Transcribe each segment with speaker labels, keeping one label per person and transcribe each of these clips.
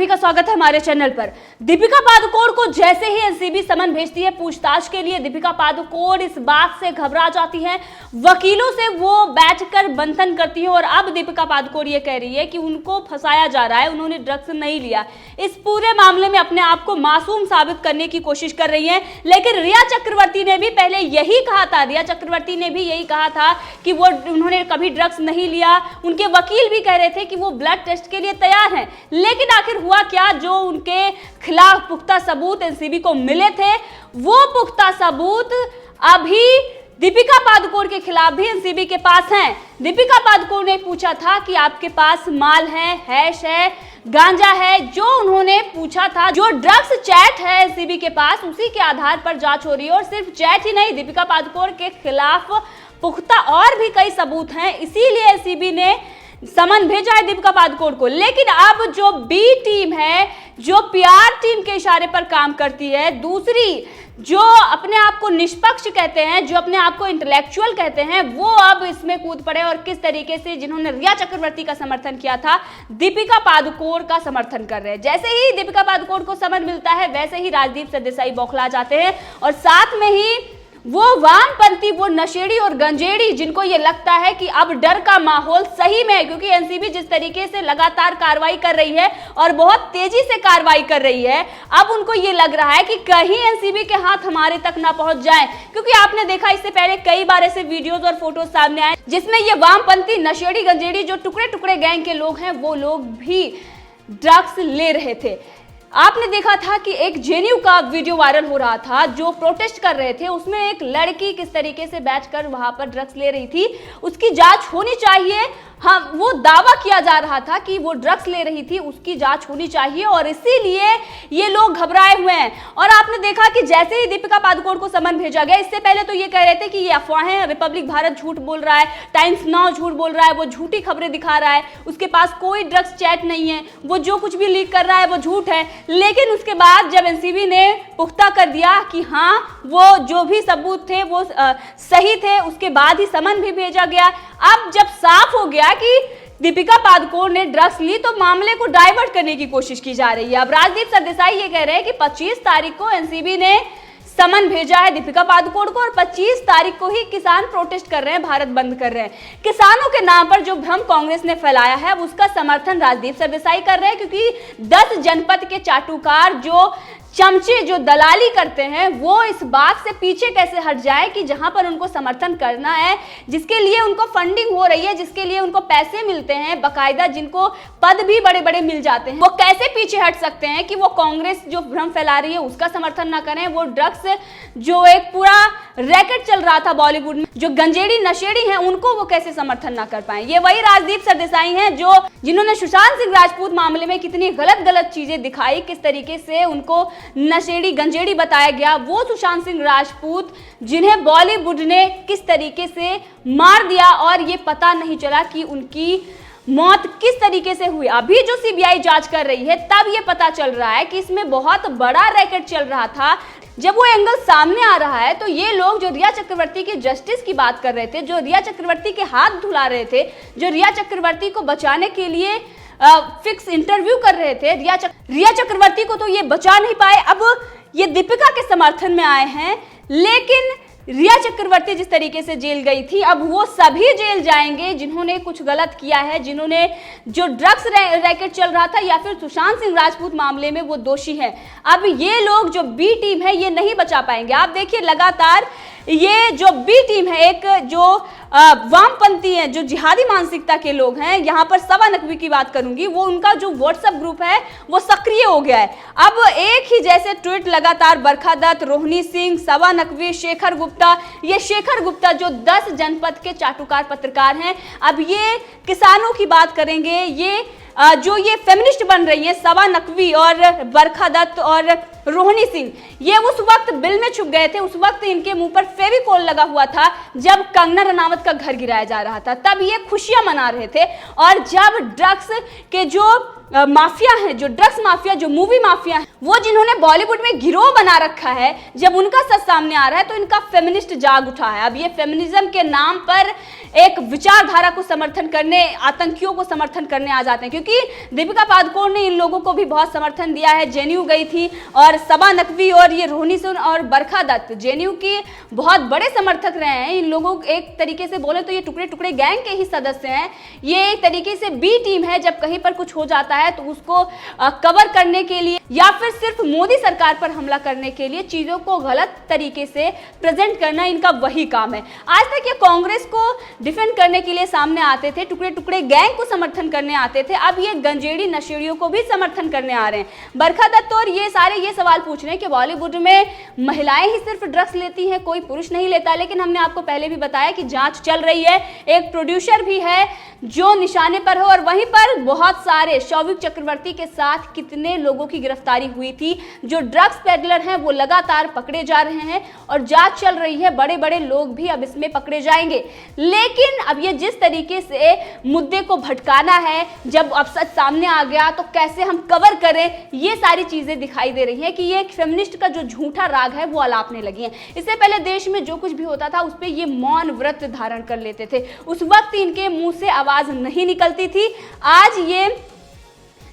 Speaker 1: सभी का स्वागत है हमारे चैनल पर। दीपिका पादुकोण को जैसे ही एनसीबी समन भेजती है पूछताछ के लिए, दीपिका पादुकोण इस बात से घबरा जाती है, वकीलों से वो बैठकर मंथन करती है और अब दीपिका पादुकोण ये कह रही है कि उनको फंसाया जा रहा है, उन्होंने ड्रग्स नहीं लिया। इस पूरे मामले में अपने आप को मासूम साबित करने की कोशिश कर रही है। लेकिन रिया चक्रवर्ती ने भी पहले यही कहा था, रिया चक्रवर्ती ने भी यही कहा था कि उन्होंने कभी ड्रग्स नहीं लिया। उनके वकील भी कह रहे थे कि वो ब्लड टेस्ट के लिए तैयार हैं। लेकिन आखिर हुआ क्या? जो उनके खिलाफ पुख्ता सबूत एनसीबी को मिले थे, वो पुख्ता सबूत अभी दीपिका पादुकोण के खिलाफ भी एनसीबी के पास हैं। दीपिका पादुकोण ने पूछा था कि आपके पास माल है, हैश है, गांजा है, जो उन्होंने पूछा था। जो ड्रग्स चैट है एनसीबी के पास, उसी के आधार पर जांच हो रही है। और सिर्फ चैट ही नहीं, दीपिका पादुकोण के खिलाफ पुख्ता और भी कई सबूत हैं। इसीलिए एनसीबी ने समन भेजा है दीपिका पादुकोण को। लेकिन अब जो बी टीम है, जो पीआर टीम के इशारे पर काम करती है, दूसरी जो अपने आप को निष्पक्ष कहते हैं, जो अपने आप को इंटेलेक्चुअल कहते हैं, वो अब इसमें कूद पड़े और किस तरीके से जिन्होंने रिया चक्रवर्ती का समर्थन किया था, दीपिका पादुकोण का समर्थन कर रहे हैं। जैसे ही दीपिका पादुकोण को समन मिलता है, वैसे ही राजदीप सरदेसाई बौखला जाते हैं और साथ में ही वो वामपंथी, वो नशेड़ी और गंजेड़ी, जिनको ये लगता है कि अब डर का माहौल सही में है, क्योंकि एनसीबी जिस तरीके से लगातार कार्रवाई कर रही है और बहुत तेजी से कार्रवाई कर रही है, अब उनको ये लग रहा है कि कहीं एनसीबी के हाथ हमारे तक ना पहुंच जाए। क्योंकि आपने देखा इससे पहले कई बार ऐसे वीडियोस और फोटोज सामने आए जिसमें ये वामपंथी नशेड़ी गंजेड़ी, जो टुकड़े टुकड़े गैंग के लोग हैं, वो लोग भी ड्रग्स ले रहे थे। आपने देखा था कि एक जेएनयू का वीडियो वायरल हो रहा था, जो प्रोटेस्ट कर रहे थे, उसमें एक लड़की किस तरीके से बैठकर वहां पर ड्रग्स ले रही थी, उसकी जांच होनी चाहिए। हाँ, वो दावा किया जा रहा था कि वो ड्रग्स ले रही थी, उसकी जांच होनी चाहिए और इसीलिए ये लोग घबराए हुए हैं। और आपने देखा कि जैसे ही दीपिका पादुकोण को समन भेजा गया, इससे पहले तो ये कह रहे थे कि ये अफवाहें हैं, रिपब्लिक भारत झूठ बोल रहा है, टाइम्स नाउ झूठ बोल रहा है, वो झूठी खबरें दिखा रहा है, उसके पास कोई ड्रग्स चैट नहीं है, वो जो कुछ भी लीक कर रहा है वो झूठ है। लेकिन उसके बाद जब एनसीबी ने पुख्ता कर दिया कि हाँ, वो जो भी सबूत थे वो सही थे, उसके बाद ही समन भी भेजा गया। अब जब साफ हो गया कि दीपिका पादुकोण ने ड्रग्स ली, तो मामले को डाइवर्ट करने की कोशिश की जा रही है। अब राजदीप सरदेसाई ये कह रहे हैं कि 25 तारीख को एनसीबी ने समन भेजा है दीपिका पादुकोण को और 25 तारीख को ही किसान प्रोटेस्ट कर रहे हैं, भारत बंद कर रहे हैं। किसानों के नाम पर जो भ्रम कांग्रेस ने फैलाया है, उसका समर्थन राजदीप सरदेसाई कर रहे हैं, क्योंकि 10 जनपद के चाटुकार, जो चमचे, जो दलाली करते हैं, वो इस बात से पीछे कैसे हट जाए कि जहां पर उनको समर्थन करना है, जिसके लिए उनको फंडिंग हो रही है, जिसके लिए उनको पैसे मिलते हैं बाकायदा, जिनको पद भी बड़े बड़े मिल जाते हैं, वो कैसे पीछे हट सकते हैं कि वो कांग्रेस जो भ्रम फैला रही है उसका समर्थन ना करें। वो ड्रग्स जो एक पूरा रैकेट चल रहा था बॉलीवुड में, जो गंजेड़ी नशेड़ी हैं, उनको वो कैसे समर्थन ना कर पाए। ये वही राजदीप सरदेसाई हैं जिन्होंने सुशांत सिंह राजपूत मामले में कितनी गलत चीजें दिखाई, किस तरीके से उनको नशेड़ी गंजेड़ी बताया गया। वो सुशांत सिंह राजपूत जिन्हें बॉलीवुड ने किस तरीके से मार दिया और ये पता नहीं चला कि उनकी मौत किस तरीके से हुई। अभी जो सीबीआई जांच कर रही है, तब ये पता चल रहा है कि इसमें बहुत बड़ा रैकेट चल रहा था। जब वो एंगल सामने आ रहा है, तो ये लोग जो रिया चक्रवर्ती की जस्टिस की बात कर रहे थे, जो रिया चक्रवर्ती के हाथ धुला रहे थे, जो रिया चक्रवर्ती को बचाने के लिए फिक्स इंटरव्यू कर रहे थे, रिया चक्रवर्ती को तो ये बचा नहीं पाए। अब ये दीपिका के समर्थन में आए हैं। लेकिन रिया चक्रवर्ती जिस तरीके से जेल गई थी, अब वो सभी जेल जाएंगे जिन्होंने कुछ गलत किया है, जिन्होंने जो ड्रग्स रैकेट चल रहा था या फिर सुशांत सिंह राजपूत मामले में वो दोषी हैं। अब ये लोग जो बी टीम है, ये नहीं बचा पाएंगे। आप देखिए लगातार ये जो बी टीम है, एक जो वामपंथी है, जो जिहादी मानसिकता के लोग हैं, यहाँ पर सवा नकवी की बात करूंगी, वो उनका जो व्हाट्सएप ग्रुप है वो सक्रिय हो गया है। अब एक ही जैसे ट्वीट लगातार बरखा दत्त, रोहिणी सिंह, सवा नकवी, शेखर गुप्ता, ये शेखर गुप्ता जो 10 जनपद के चाटुकार पत्रकार हैं, अब ये किसानों की बात करेंगे, ये जो ये फेमिनिस्ट बन रही है, सवा नकवी और बरखा दत्त और रोहिणी सिंह, ये उस वक्त बिल में छुप गए थे। उस वक्त इनके मुंह पर फेविकोल लगा हुआ था जब कंगना रनावत का घर गिराया जा रहा था, तब ये खुशियां मना रहे थे। और जब ड्रग्स के जो माफिया हैं, जो ड्रग्स माफिया, जो मूवी माफिया हैं, वो जिन्होंने बॉलीवुड में गिरोह बना रखा है, जब उनका सच सामने आ रहा है तो इनका फेमिनिस्ट जाग उठा है। अब ये फेमिनिज्म के नाम पर एक विचारधारा को समर्थन करने, आतंकियों को समर्थन करने आ जाते हैं, क्योंकि दीपिका पादुकोण ने इन लोगों को भी बहुत समर्थन दिया है। जेएनयू गई थी और सबा नकवी और ये रोहिणी सिंह और बरखा दत्त जेएनयू की बहुत बड़े समर्थक रहे हैं। इन लोगों, एक तरीके से बोले तो ये टुकड़े टुकड़े गैंग के ही सदस्य हैं। ये एक तरीके से बी टीम है, जब कहीं पर कुछ हो जाता है तो उसको कवर करने के लिए या फिर सिर्फ मोदी सरकार पर हमला करने के लिए चीजों को गलत तरीके से प्रेजेंट करना इनका वही काम है। आज तक ये कांग्रेस को डिफेंड करने के लिए सामने आते थे, टुकड़े टुकड़े गैंग को समर्थन करने आते थे, अब ये गंजेड़ी नशेड़ियों को भी समर्थन करने आ रहे हैं। बरखा दत्त और ये सारे ये सवाल पूछ रहे हैं कि बॉलीवुड में महिलाएं ही सिर्फ ड्रग्स लेती हैं, कोई पुरुष नहीं लेता। लेकिन हमने आपको पहले भी बताया कि जांच चल रही है, एक प्रोड्यूसर भी है जो निशाने पर हो, और वहीं पर बहुत सारे शौविक चक्रवर्ती के साथ कितने लोगों की गिरफ्तारी हुई थी। जो ड्रग्स पेडलर हैं वो लगातार पकड़े जा रहे हैं और जांच चल रही है, बड़े बड़े लोग भी अब इसमें पकड़े जाएंगे। लेकिन अब ये जिस तरीके से मुद्दे को भटकाना है, जब अब सच सामने आ गया तो कैसे हम कवर करें, ये सारी चीजें दिखाई दे रही हैं कि ये फेमिनिस्ट का जो झूठा राग है वो अलापने लगी है। इससे पहले देश में जो कुछ भी होता था उस पर ये मौन व्रत धारण कर लेते थे, उस वक्त इनके मुंह से आवाज नहीं निकलती थी। आज ये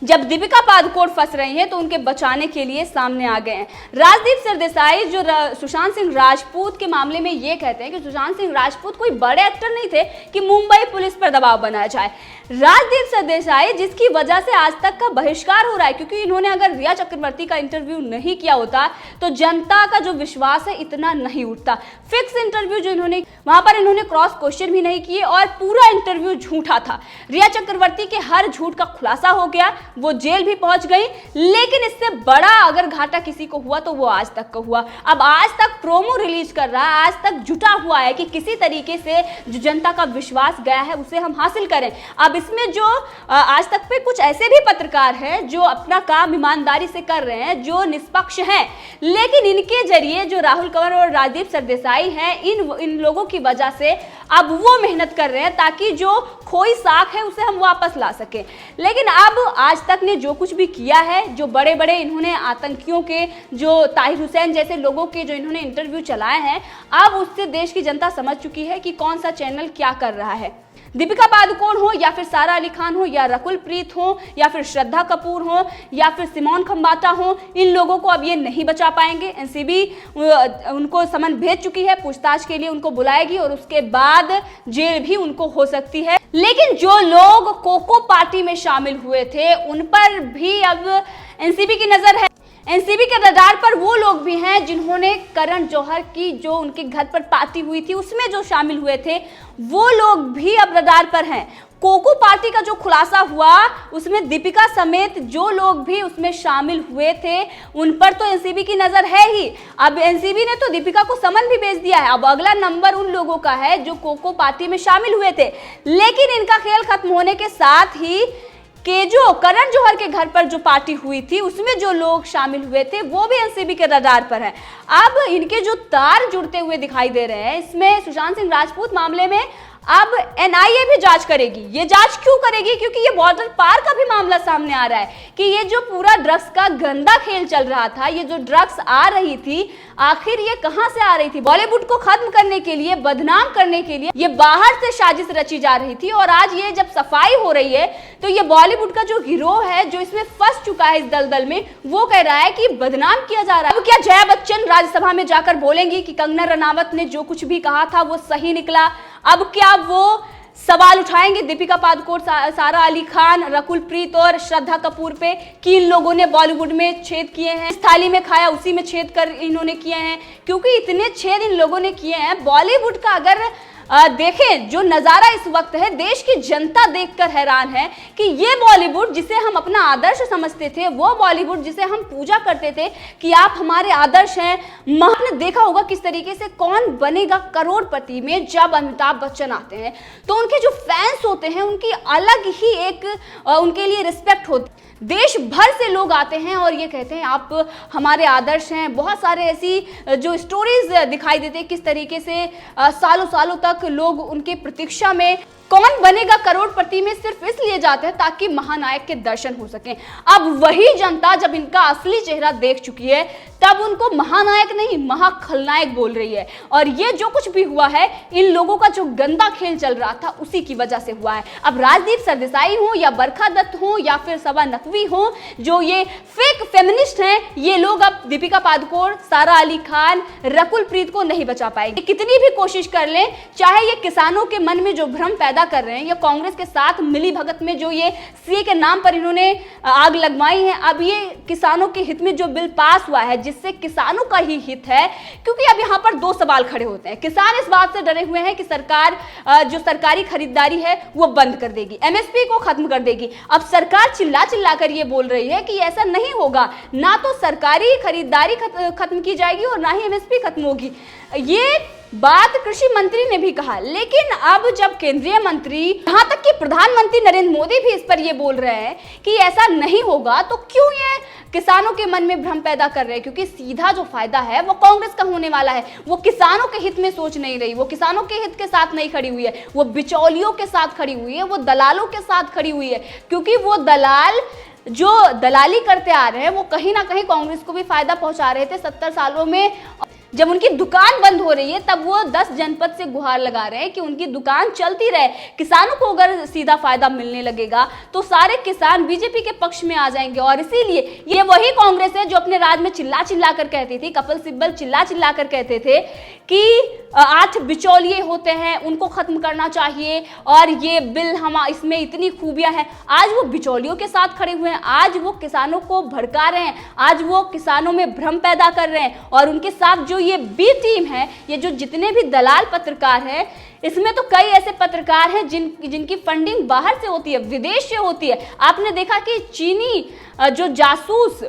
Speaker 1: जब दीपिका पादुकोण फंस रही हैं तो उनके बचाने के लिए सामने आ गए हैं। राजदीप सरदेसाई जो सुशांत सिंह राजपूत के मामले में ये कहते हैं कि सुशांत सिंह राजपूत कोई बड़े एक्टर नहीं थे कि मुंबई पुलिस पर दबाव बनाया जाए। राजदीप सरदेसाई जिसकी वजह से आज तक का बहिष्कार हो रहा है, क्योंकि इन्होंने अगर रिया चक्रवर्ती का इंटरव्यू नहीं किया होता तो जनता का जो विश्वास है इतना नहीं उठता। फिक्स इंटरव्यू जो इन्होंने वहां पर इन्होंने क्रॉस क्वेश्चन भी नहीं किए और पूरा इंटरव्यू झूठा था। रिया चक्रवर्ती के हर झूठ का खुलासा हो गया, वो जेल भी पहुंच गई। लेकिन इससे बड़ा अगर घाटा किसी को हुआ तो वो आज तक का हुआ। अब आज तक प्रोमो रिलीज कर रहा है, आज तक जुटा हुआ है कि किसी तरीके से जो जनता का विश्वास गया है उसे हम हासिल करें। अब इसमें जो आज तक पे कुछ ऐसे भी पत्रकार हैं जो अपना काम ईमानदारी से कर रहे हैं, जो निष्पक्ष हैं, लेकिन इनके जरिए जो राहुल कंवर और राजदीप सरदेसाई हैं, इन लोगों की वजह से अब वो मेहनत कर रहे हैं ताकि जो खोई साख है उसे हम वापस ला सके। लेकिन अब आज तक ने जो कुछ भी किया है, जो बड़े बड़े इन्होंने आतंकियों के, जो ताहिर हुसैन जैसे लोगों के जो इन्होंने इंटरव्यू चलाए हैं, अब उससे देश की जनता समझ चुकी है कि कौन सा चैनल क्या कर रहा है। दीपिका पादुकोण हो या फिर सारा अली खान हो या रकुल प्रीत हो या फिर श्रद्धा कपूर हो या फिर सिमोन खंबाता हो, इन लोगों को अब ये नहीं बचा पाएंगे। एनसीबी उनको समन भेज चुकी है, पूछताछ के लिए उनको बुलाएगी और उसके बाद जेल भी उनको हो सकती है। लेकिन जो लोग कोको पार्टी में शामिल हुए थे उन पर भी अब एनसीबी की नजर है। एनसीबी के रडार पर वो लोग भी हैं जिन्होंने करण जौहर की जो उनके घर पर पार्टी हुई थी उसमें जो शामिल हुए थे, वो लोग भी अब रडार पर हैं। कोको पार्टी का जो खुलासा हुआ उसमें दीपिका समेत जो लोग भी उसमें शामिल हुए थे उन पर तो एनसीबी की नजर है ही। अब एनसीबी ने तो दीपिका को समन भी भेज दिया है। अब अगला नंबर उन लोगों का है जो कोको पार्टी में शामिल हुए थे। लेकिन इनका खेल खत्म होने के साथ ही कि जो करण जौहर के घर पर जो पार्टी हुई थी उसमें जो लोग शामिल हुए थे वो भी एनसीबी के रडार पर है। अब इनके जो तार जुड़ते हुए दिखाई दे रहे हैं, इसमें सुशांत सिंह राजपूत मामले में अब एनआईए भी जांच करेगी। ये जांच क्यों करेगी? क्योंकि ये बॉर्डर पार का भी मामला सामने आ रहा है कि ये जो पूरा ड्रग्स का गंदा खेल चल रहा था, ये जो ड्रग्स आ रही थी आखिर ये कहां से आ रही थी? बॉलीवुड को खत्म करने के लिए, बदनाम करने के लिए ये बाहर से साजिश रची जा रही थी। और आज ये जब सफाई हो रही है तो ये बॉलीवुड का जो गिरोह है जो इसमें फंस चुका है इस दलदल में, वो कह रहा है कि बदनाम किया जा रहा है। अब क्या जया बच्चन राज्यसभा में जाकर बोलेंगी कि कंगना रनावत ने जो कुछ भी कहा था वो सही निकला? अब क्या वो सवाल उठाएंगे दीपिका पादुकोण, सारा अली खान, रकुल प्रीत और श्रद्धा कपूर पे कि इन लोगों ने बॉलीवुड में छेद किए हैं, इस थाली में खाया उसी में छेद कर इन्होंने किए हैं? क्योंकि इतने छेद इन लोगों ने किए हैं बॉलीवुड का। अगर देखें जो नजारा इस वक्त है, देश की जनता देखकर हैरान है कि ये बॉलीवुड जिसे हम अपना आदर्श समझते थे, वो बॉलीवुड जिसे हम पूजा करते थे कि आप हमारे आदर्श हैं, आपने देखा होगा किस तरीके से कौन बनेगा करोड़पति में जब अमिताभ बच्चन आते हैं तो उनके जो फैंस होते हैं उनकी अलग ही एक उनके लिए रिस्पेक्ट होती है। देश भर से लोग आते हैं और ये कहते हैं आप हमारे आदर्श हैं। बहुत सारे ऐसी जो स्टोरीज दिखाई देते हैं किस तरीके से सालों सालों तक लोग उनके प्रतीक्षा में कौन बनेगा करोड़पति में सिर्फ इसलिए जाते हैं ताकि महानायक के दर्शन हो सके। अब वही जनता जब इनका असली चेहरा देख चुकी है तब उनको महानायक नहीं महाखलनायक बोल रही है। और ये जो कुछ भी हुआ है इन लोगों का जो गंदा खेल चल रहा था उसी की वजह से हुआ है। अब राजदीप सरदेसाई हो या बरखा दत्त हो या फिर सबा नकवी हो, जो ये फेक फेमिनिस्ट हैं, ये लोग अब दीपिका पादुकोण, सारा अली खान, रकुल प्रीत को नहीं बचा पाएंगे। कितनी भी कोशिश कर लें, चाहे ये किसानों के मन में जो भ्रम पैदा कर रहे हैं या कांग्रेस के साथ मिली भगत में जो ये सीए के नाम पर इन्होंने आग लगवाई है, अब ये किसानों के हित में जो बिल पास हुआ है जिससे किसानों का ही हित है। क्योंकि अब यहाँ पर दो सवाल खड़े होते हैं। किसान इस बात से डरे हुए हैं कि सरकार जो सरकारी खरीदारी है वो बंद कर देगी, एमएसपी को खत्म कर देगी। अब सरकार चिल्ला चिल्ला कर ये बोल रही है कि ऐसा नहीं होगा, ना तो सरकारी खरीदारी खत्म की जाएगी और ना ही एमएसपी खत्म होगी। ये बात कृषि मंत्री ने भी कहा, लेकिन अब जब केंद्रीय मंत्री, यहां तक कि प्रधानमंत्री नरेंद्र मोदी भी इस पर ये बोल रहे हैं कि ऐसा नहीं होगा, तो क्यों ये किसानों के मन में भ्रम पैदा कर रहे हैं? क्योंकि सीधा जो फायदा है वो कांग्रेस का होने वाला है। वो किसानों के हित में सोच नहीं रही, वो किसानों के हित के साथ नहीं खड़ी हुई है, वो बिचौलियों के साथ खड़ी हुई है, वो दलालों के साथ खड़ी हुई है। क्योंकि वो दलाल जो दलाली करते आ रहे हैं वो कहीं ना कहीं कांग्रेस को भी फायदा पहुंचा रहे थे 70 सालों में। जब उनकी दुकान बंद हो रही है तब वो 10 जनपद से गुहार लगा रहे हैं कि उनकी दुकान चलती रहे। किसानों को अगर सीधा फायदा मिलने लगेगा तो सारे किसान बीजेपी के पक्ष में आ जाएंगे। और इसीलिए ये वही कांग्रेस है जो अपने राज में चिल्ला चिल्ला कर कहती थी, कपिल सिब्बल चिल्ला चिल्ला कर कहते थे कि 8 बिचौलिए होते हैं, उनको खत्म करना चाहिए और ये बिल हम इसमें इतनी खूबियां हैं। आज वो बिचौलियों के साथ खड़े हुए हैं, आज वो किसानों को भड़का रहे हैं, आज वो किसानों में भ्रम पैदा कर रहे हैं। और उनके साथ जो ये बी टीम है, ये जो जितने भी दलाल पत्रकार हैं, इसमें तो कई ऐसे पत्रकार हैं जिनकी फंडिंग बाहर से होती है, विदेश से होती है। आपने देखा कि चीनी जो जासूस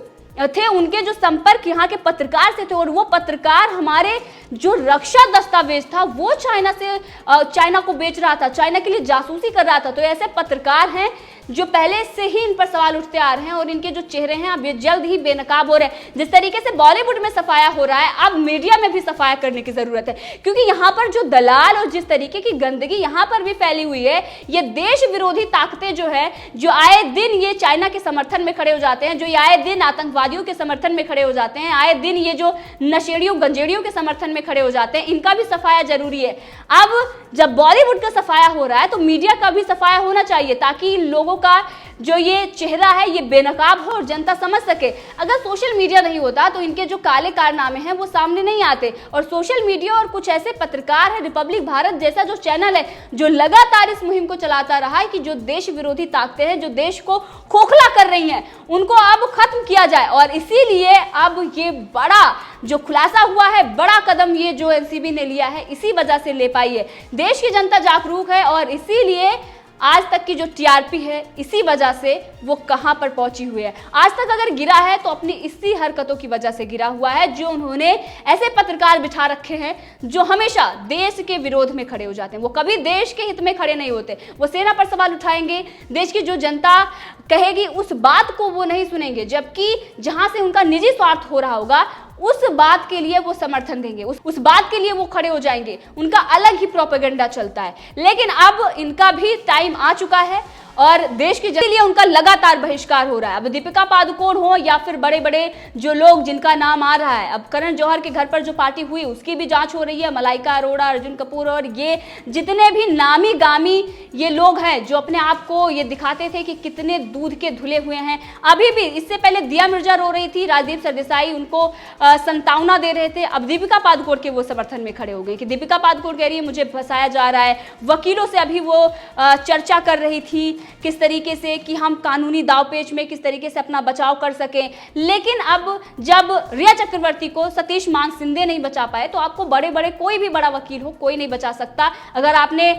Speaker 1: थे उनके जो संपर्क यहाँ के पत्रकार से थे और वो पत्रकार हमारे जो रक्षा दस्तावेज था वो चाइना को बेच रहा था, चाइना के लिए जासूसी कर रहा था। तो ऐसे पत्रकार हैं जो पहले से ही इन पर सवाल उठते आ रहे हैं और इनके जो चेहरे हैं अब ये जल्द ही बेनकाब हो रहे हैं। जिस तरीके से बॉलीवुड में सफाया हो रहा है, अब मीडिया में भी सफाया करने की जरूरत है। क्योंकि यहाँ पर जो दलाल और जिस तरीके की गंदगी यहाँ पर भी फैली हुई है, ये देश विरोधी ताकतें जो है, जो आए दिन ये चाइना के समर्थन में खड़े हो जाते हैं, जो ये आए दिन आतंकवादियों के समर्थन में खड़े हो जाते हैं, आए दिन ये जो नशेड़ियों गंजेड़ियों के समर्थन में खड़े हो जाते हैं, इनका भी सफाया जरूरी है। अब जब बॉलीवुड का सफाया हो रहा है तो मीडिया का भी सफाया होना चाहिए ताकि लोगों का जो ये चेहरा है ये बेनकाब हो और जनता समझ सके। अगर सोशल मीडिया नहीं होता तो इनके जो काले कारनामे हैं वो सामने नहीं आते। और सोशल मीडिया और कुछ ऐसे पत्रकार हैं, रिपब्लिक भारत जैसा जो चैनल है, जो लगातार इस मुहिम को चलाता रहा है कि जो देश विरोधी ताकतें हैं, जो देश को खोखला कर रही हैं, उनको अब खत्म किया जाए। और इसीलिए अब ये बड़ा जो खुलासा हुआ है, बड़ा कदम ये जो एनसीबी ने लिया है, इसी वजह से ले पाई है। देश की जनता जागरूक है और इसीलिए आज तक की जो टीआरपी है, इसी वजह से वो कहां पर पहुंची हुई है। आज तक अगर गिरा है तो अपनी इसी हरकतों की वजह से गिरा हुआ है, जो उन्होंने ऐसे पत्रकार बिठा रखे हैं जो हमेशा देश के विरोध में खड़े हो जाते हैं। वो कभी देश के हित में खड़े नहीं होते। वो सेना पर सवाल उठाएंगे, देश की जो जनता कहेगी उस बात को वो नहीं सुनेंगे, जबकि जहां से उनका निजी स्वार्थ हो रहा होगा उस बात के लिए वो समर्थन देंगे, उस बात के लिए वो खड़े हो जाएंगे। उनका अलग ही प्रोपेगेंडा चलता है। लेकिन अब इनका भी टाइम आ चुका है और देश के लिए उनका लगातार बहिष्कार हो रहा है। अब दीपिका पादुकोण हो या फिर बड़े बड़े जो लोग जिनका नाम आ रहा है, अब करण जौहर के घर पर जो पार्टी हुई उसकी भी जांच हो रही है, मलाइका अरोड़ा, अर्जुन कपूर और ये जितने भी नामी गामी ये लोग हैं जो अपने आप को ये दिखाते थे कि कितने दूध के धुले हुए हैं। अभी भी इससे पहले दिया मिर्जा रो रही थी, राजदीप सरदेसाई उनको संतावना दे रहे थे। अब दीपिका पादुकोण के वो समर्थन में खड़े हो गए कि दीपिका पादुकोण कह रही है मुझे फंसाया जा रहा है। वकीलों से अभी वो चर्चा कर रही थी किस तरीके से कि हम कानूनी दावपेच में किस तरीके से अपना बचाव कर सकें। लेकिन अब जब रिया चक्रवर्ती को सतीश मान सिंधे नहीं बचा पाए तो आपको बड़े बड़े कोई भी बड़ा वकील हो कोई नहीं बचा सकता। अगर आपने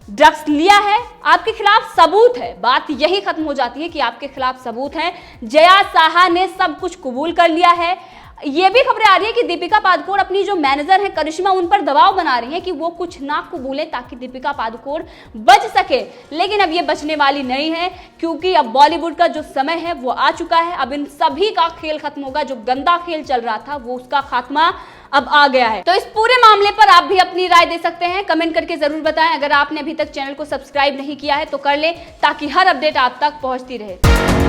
Speaker 1: ड्रग्स लिया है, आपके खिलाफ सबूत है, बात यही खत्म हो जाती है कि आपके खिलाफ सबूत है। जया साहा ने सब कुछ कबूल कर लिया है। ये भी खबरें आ रही है कि दीपिका पादुकोण अपनी जो मैनेजर है करिश्मा, उन पर दबाव बना रही है कि वो कुछ ना कबूलें ताकि दीपिका पादुकोण बच सके। लेकिन अब ये बचने वाली नहीं है क्योंकि अब बॉलीवुड का जो समय है वो आ चुका है। अब इन सभी का खेल खत्म होगा। जो गंदा खेल चल रहा था वो उसका खात्मा अब आ गया है। तो इस पूरे मामले पर आप भी अपनी राय दे सकते हैं, कमेंट करके जरूर बताएं। अगर आपने अभी तक चैनल को सब्सक्राइब नहीं किया है तो कर ले, ताकि हर अपडेट आप तक पहुंचती रहे।